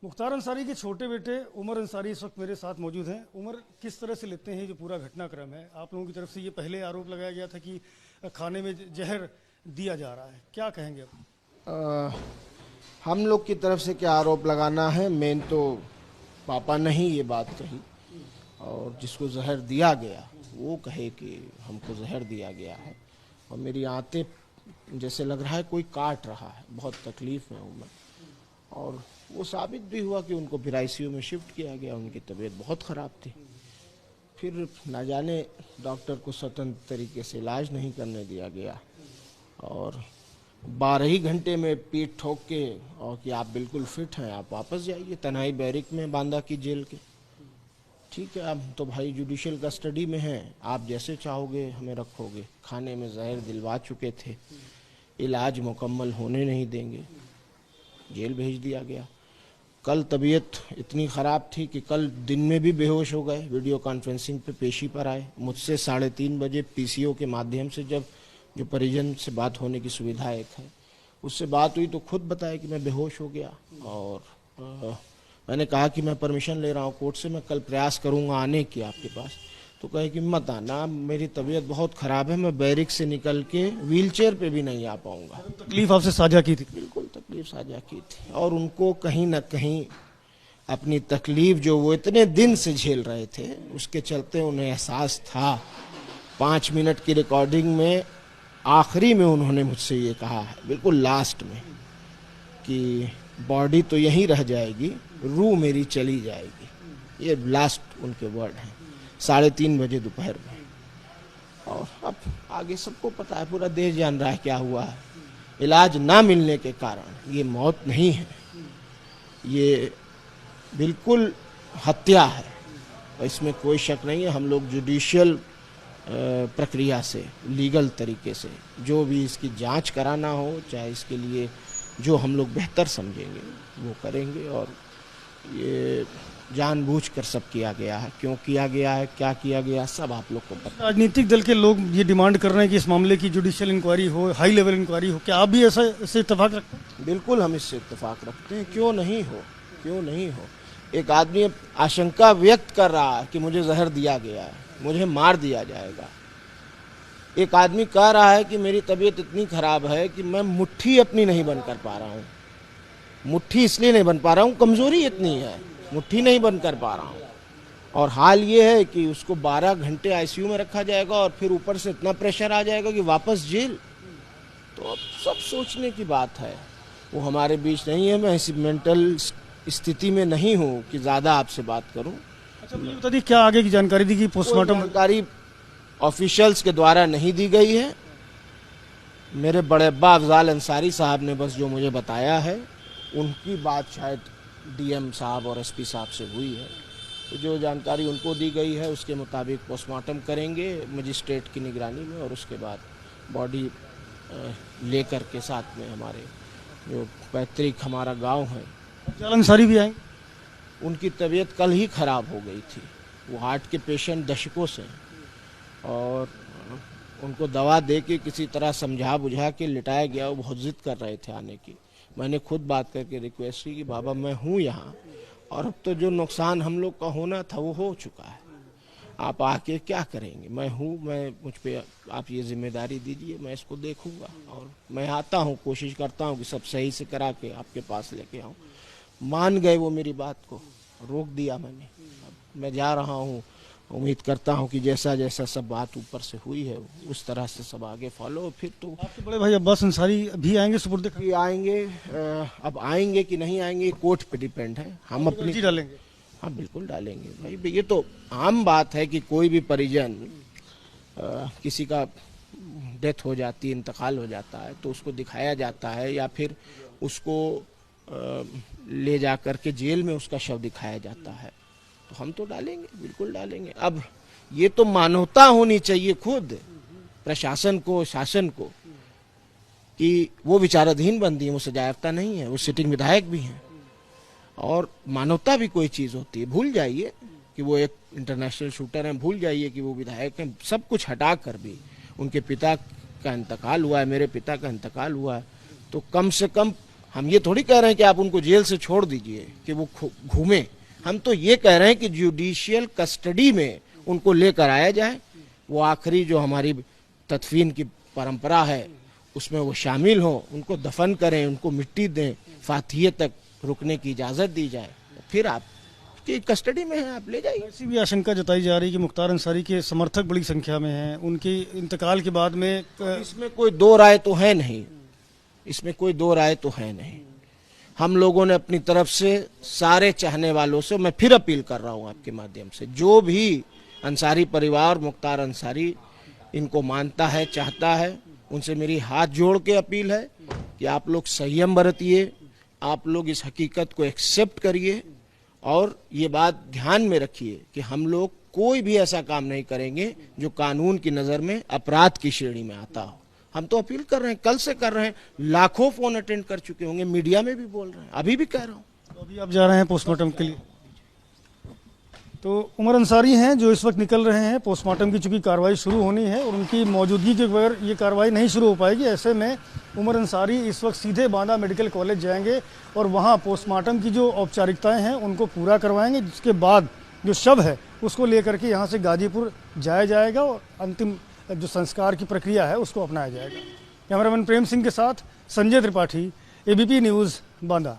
मुख्तार अंसारी के छोटे बेटे उमर अंसारी इस वक्त मेरे साथ मौजूद हैं। उमर, किस तरह से लेते हैं जो पूरा घटनाक्रम है? आप लोगों की तरफ से ये पहले आरोप लगाया गया था कि खाने में जहर दिया जा रहा है, क्या कहेंगे अब? हम लोग की तरफ से क्या आरोप लगाना है, मेन तो पापा ने ही ये बात कही, और जिसको जहर दिया गया वो कहे कि हमको जहर दिया गया है। और मेरी आंतें जैसे लग रहा है कोई काट रहा है, बहुत तकलीफ में हूँ मैं। और वो साबित भी हुआ कि उनको फिर आईसीयू में शिफ्ट किया गया, उनकी तबीयत बहुत ख़राब थी। फिर ना जाने डॉक्टर को स्वतंत्र तरीके से इलाज नहीं करने दिया गया, और 12 ही घंटे में पीठ ठोक के और कि आप बिल्कुल फिट हैं, आप वापस जाइए तन्हाई बैरिक में बांदा की जेल के। ठीक है, आप तो भाई जुडिशियल कस्टडी में हैं, आप जैसे चाहोगे हमें रखोगे। खाने में जहर दिलवा चुके थे, इलाज मुकम्मल होने नहीं देंगे, जेल भेज दिया गया। कल तबीयत इतनी ख़राब थी कि कल दिन में भी बेहोश हो गए। वीडियो कॉन्फ्रेंसिंग पे पेशी पर आए मुझसे 3:30 बजे पीसीओ के माध्यम से, जब जो परिजन से बात होने की सुविधा एक है उससे बात हुई तो खुद बताया कि मैं बेहोश हो गया। और मैंने कहा कि मैं परमिशन ले रहा हूँ कोर्ट से, मैं कल प्रयास करूँगा आने की आपके पास। तो कहे कि मत आना, मेरी तबीयत बहुत ख़राब है, मैं बैरिक से निकल के व्हीलचेयर पे भी नहीं आ पाऊँगा। तकलीफ आपसे साझा की थी? बिल्कुल तकलीफ साझा की थी, और उनको कहीं ना कहीं अपनी तकलीफ जो वो इतने दिन से झेल रहे थे उसके चलते उन्हें एहसास था। 5 मिनट की रिकॉर्डिंग में आखिरी में उन्होंने मुझसे ये कहा है, बिल्कुल लास्ट में, कि बॉडी तो यहीं रह जाएगी, रूह मेरी चली जाएगी। ये लास्ट उनके वर्ड हैं 3:30 बजे दोपहर में। और अब आगे सबको पता है, पूरा देश जान रहा है क्या हुआ है। इलाज ना मिलने के कारण ये मौत नहीं है, ये बिल्कुल हत्या है, और इसमें कोई शक नहीं है। हम लोग जुडिशियल प्रक्रिया से, लीगल तरीके से जो भी इसकी जांच कराना हो, चाहे इसके लिए जो हम लोग बेहतर समझेंगे वो करेंगे। और ये जानबूझकर सब किया गया है, क्यों किया गया है, क्या किया गया, सब आप लोग को पता। राजनीतिक दल के लोग ये डिमांड कर रहे हैं कि इस मामले की जुडिशियल इंक्वायरी हो, हाई लेवल इंक्वायरी हो, क्या आप भी इससे इत्तेफाक रखते हैं? बिल्कुल हम इससे इत्तेफाक रखते हैं, क्यों नहीं हो, क्यों नहीं हो। एक आदमी आशंका व्यक्त कर रहा है कि मुझे जहर दिया गया है, मुझे मार दिया जाएगा। एक आदमी कह रहा है कि मेरी तबीयत इतनी खराब है कि मैं मुट्ठी अपनी नहीं बंद कर पा रहा हूँ। मुट्ठी इसलिए नहीं बन पा रहा हूँ, कमजोरी इतनी है, मुट्ठी नहीं बंद कर पा रहा हूँ। और हाल ये है कि उसको 12 घंटे आईसीयू में रखा जाएगा, और फिर ऊपर से इतना प्रेशर आ जाएगा कि वापस जेल। तो अब सब सोचने की बात है। वो हमारे बीच नहीं है, मैं इसी मेंटल स्थिति में नहीं हूँ कि ज़्यादा आपसे बात करूँ। अच्छा, मुझे बता दी क्या आगे की जानकारी दी कि पोस्टमार्टम? जानकारी ऑफिशियल्स के द्वारा नहीं दी गई है। मेरे बड़े अब्बा अफजाल अंसारी साहब ने बस जो मुझे बताया है, उनकी बात शायद डीएम साहब और एसपी साहब से हुई है। तो जो जानकारी उनको दी गई है उसके मुताबिक पोस्टमार्टम करेंगे मजिस्ट्रेट की निगरानी में, और उसके बाद बॉडी लेकर के साथ में हमारे जो पैतृक हमारा गांव है। अफजाल अंसारी भी आएंगे? उनकी तबीयत कल ही ख़राब हो गई थी, वो हार्ट के पेशेंट दशकों से हैं, और उनको दवा दे के किसी तरह समझा बुझा के लिटाया गया। वो बहुत जिद कर रहे थे आने की। मैंने खुद बात करके रिक्वेस्ट की कि बाबा मैं हूँ यहाँ, और अब तो जो नुकसान हम लोग का होना था वो हो चुका है, आप आके क्या करेंगे, मैं हूँ, मैं मुझ पे आप ये जिम्मेदारी दीजिए, मैं इसको देखूँगा। और मैं आता हूँ, कोशिश करता हूँ कि सब सही से करा के आपके पास लेके आऊँ। मान गए वो मेरी बात को, रोक दिया मैंने। अब मैं जा रहा हूँ, उम्मीद करता हूँ कि जैसा जैसा सब बात ऊपर से हुई है उस तरह से सब आगे फॉलो। फिर तो आपके बड़े भाई अब्बास अंसारी भी आएंगे सुपुर्द खान? आएंगे, अब आएंगे कि नहीं आएंगे कोर्ट पे डिपेंड है। हम अपनी जी डालेंगे? हाँ बिल्कुल डालेंगे भाई, ये तो आम बात है कि कोई भी परिजन किसी का डेथ हो जाती है, इंतकाल हो जाता है, तो उसको दिखाया जाता है, या फिर उसको ले जा कर के जेल में उसका शव दिखाया जाता है। तो हम तो डालेंगे, बिल्कुल डालेंगे। अब ये तो मानवता होनी चाहिए खुद प्रशासन को, शासन को, कि वो विचाराधीन बंदी है, वो सजायाफ्ता नहीं है, वो सिटिंग विधायक भी हैं, और मानवता भी कोई चीज़ होती है। भूल जाइए कि वो एक इंटरनेशनल शूटर हैं, भूल जाइए कि वो विधायक हैं, सब कुछ हटा कर भी उनके पिता का इंतकाल हुआ है, मेरे पिता का इंतकाल हुआ है, तो कम से कम हम ये थोड़ी कह रहे हैं कि आप उनको जेल से छोड़ दीजिए कि वो घूमे। हम तो ये कह रहे हैं कि जुडिशियल कस्टडी में उनको लेकर आया जाए, वो आखिरी जो हमारी तदफीन की परंपरा है उसमें वो शामिल हो, उनको दफन करें, उनको मिट्टी दें, फातिहे तक रुकने की इजाज़त दी जाए, फिर आप की कस्टडी में है, आप ले जाइए। ऐसी भी आशंका जताई जा रही है कि मुख्तार अंसारी के समर्थक बड़ी संख्या में हैं, उनके इंतकाल के बाद में इसमें कोई दो राय तो है नहीं, इसमें कोई दो राय तो है नहीं। हम लोगों ने अपनी तरफ से सारे चाहने वालों से, मैं फिर अपील कर रहा हूं आपके माध्यम से, जो भी अंसारी परिवार, मुख्तार अंसारी इनको मानता है, चाहता है, उनसे मेरी हाथ जोड़ के अपील है कि आप लोग संयम बरतिए, आप लोग इस हकीकत को एक्सेप्ट करिए और ये बात ध्यान में रखिए कि हम लोग कोई भी ऐसा काम नहीं करेंगे जो कानून की नज़र में अपराध की श्रेणी में आता हो। हम तो अपील कर रहे हैं, कल से कर रहे हैं, लाखों फोन अटेंड कर चुके होंगे, मीडिया में भी बोल रहे हैं, अभी भी कह रहा हूँ। तो अभी आप जा रहे हैं पोस्टमार्टम के लिए। तो उमर अंसारी हैं जो इस वक्त निकल रहे हैं, पोस्टमार्टम की चूंकि कार्रवाई शुरू होनी है और उनकी मौजूदगी के बगैर ये कार्रवाई नहीं शुरू हो पाएगी। ऐसे में उमर अंसारी इस वक्त सीधे बांदा मेडिकल कॉलेज जाएंगे और वहाँ पोस्टमार्टम की जो औपचारिकताएं हैं उनको पूरा करवाएंगे, जिसके बाद जो शव है उसको लेकर के यहाँ से गाजीपुर जाया जाएगा और अंतिम जो संस्कार की प्रक्रिया है उसको अपनाया जाएगा। कैमरामैन प्रेम सिंह के साथ संजय त्रिपाठी, ABP न्यूज़, बांदा।